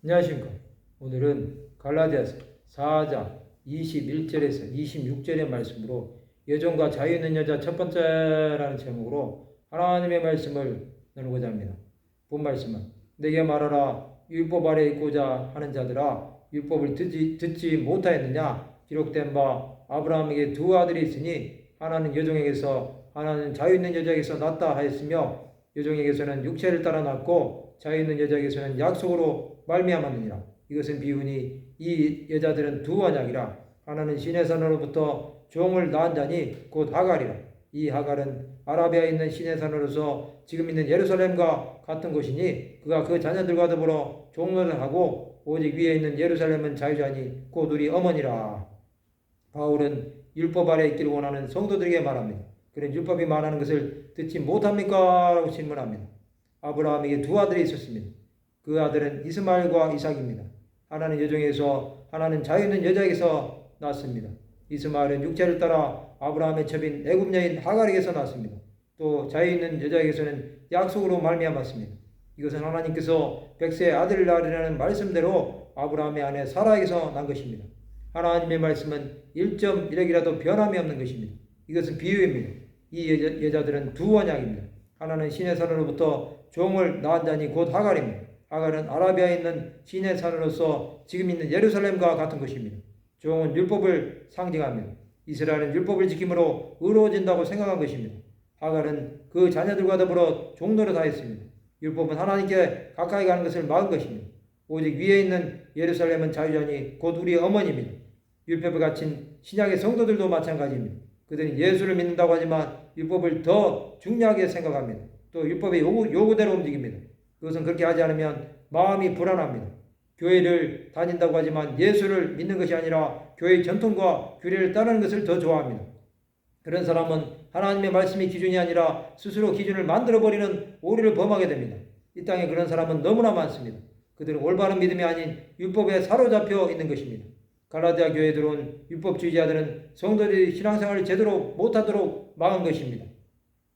안녕하십니까. 오늘은 갈라디아서 4장 21절에서 26절의 말씀으로 여종과 자유 있는 여자 첫 번째라는 제목으로 하나님의 말씀을 나누고자 합니다. 본 말씀은 내게 말하라. 율법 아래 있고자 하는 자들아, 율법을 듣지 못하였느냐? 기록된 바 아브라함에게 두 아들이 있으니 하나는 여종에게서 하나는 자유 있는 여자에게서 낳았다 하였으며 여종에게서는 육체를 따라 낳고 자유 있는 여자에게서는 약속으로 말미암았느니라. 이것은 비유니 이 여자들은 두 언약이라. 하나는 신의 산으로부터 종을 낳은 자니 곧 하갈이라. 이 하갈은 아라비아에 있는 신의 산으로서 지금 있는 예루살렘과 같은 곳이니 그가 그 자녀들과 더불어 종노릇을 하고 오직 위에 있는 예루살렘은 자유자니 곧 우리 어머니라. 바울은 율법 아래 있기를 원하는 성도들에게 말합니다. 그는 율법이 말하는 것을 듣지 못합니까? 라고 질문합니다. 아브라함에게 두 아들이 있었습니다. 그 아들은 이스마엘과 이삭입니다. 하나는 여종에게서 하나는 자유 있는 여자에게서 낳았습니다. 이스마엘은 육체를 따라 아브라함의 첩인 애굽 여인 하갈에게서 낳았습니다. 또 자유 있는 여자에게서는 약속으로 말미암았습니다. 이것은 하나님께서 백세의 아들을 낳으리라는 말씀대로 아브라함의 아내 사라에게서 난 것입니다. 하나님의 말씀은 1.1핵이라도 변함이 없는 것입니다. 이것은 비유입니다. 이 여자들은 두 언약입니다. 하나는 신의 산으로부터 종을 낳은 자니 곧 하갈입니다. 하갈은 아라비아에 있는 신의 산으로서 지금 있는 예루살렘과 같은 것입니다. 종은 율법을 상징합니다. 이스라엘은 율법을 지킴으로 의로워진다고 생각한 것입니다. 하갈은 그 자녀들과 더불어 종노릇 하였습니다. 율법은 하나님께 가까이 가는 것을 막은 것입니다. 오직 위에 있는 예루살렘은 자유자니 곧 우리의 어머니입니다. 율법에 갇힌 신약의 성도들도 마찬가지입니다. 그들은 예수를 믿는다고 하지만 율법을 더 중요하게 생각합니다. 또 율법의 요구대로 움직입니다. 그것은 그렇게 하지 않으면 마음이 불안합니다. 교회를 다닌다고 하지만 예수를 믿는 것이 아니라 교회의 전통과 규례를 따르는 것을 더 좋아합니다. 그런 사람은 하나님의 말씀이 기준이 아니라 스스로 기준을 만들어버리는 오류를 범하게 됩니다. 이 땅에 그런 사람은 너무나 많습니다. 그들은 올바른 믿음이 아닌 율법에 사로잡혀 있는 것입니다. 갈라디아 교회에 들어온 율법주의자들은 성도들이 신앙생활을 제대로 못하도록 막은 것입니다.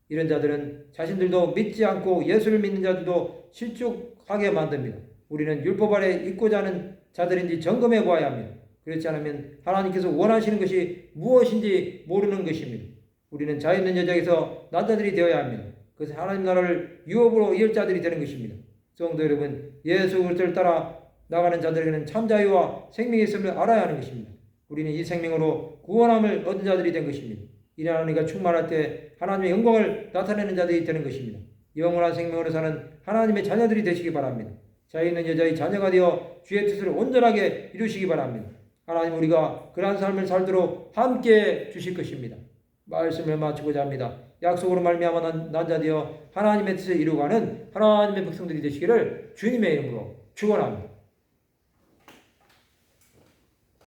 이런 자들은 자신들도 믿지 않고 예수를 믿는 자들도 실족하게 만듭니다. 우리는 율법 아래 있고자 하는 자들인지 점검해 보아야 합니다. 그렇지 않으면 하나님께서 원하시는 것이 무엇인지 모르는 것입니다. 우리는 자유 있는 여자에게서 난 자들이 되어야 합니다. 그것은 하나님 나라를 유업으로 이을 자들이 되는 것입니다. 성도 여러분, 예수 그리스도를 따라 나가는 자들에게는 참 자유와 생명이 있음을 알아야 하는 것입니다. 우리는 이 생명으로 구원함을 얻은 자들이 된 것입니다. 이는 하나님과 충만할 때 하나님의 영광을 나타내는 자들이 되는 것입니다. 영원한 생명으로 사는 하나님의 자녀들이 되시기 바랍니다. 자유 있는 여자의 자녀가 되어 주의 뜻을 온전하게 이루시기 바랍니다. 하나님 우리가 그러한 삶을 살도록 함께 주실 것입니다. 말씀을 마치고자 합니다. 약속으로 말미암아 난 자 되어 하나님의 뜻을 이루어가는 하나님의 백성들이 되시기를 주님의 이름으로 축원합니다.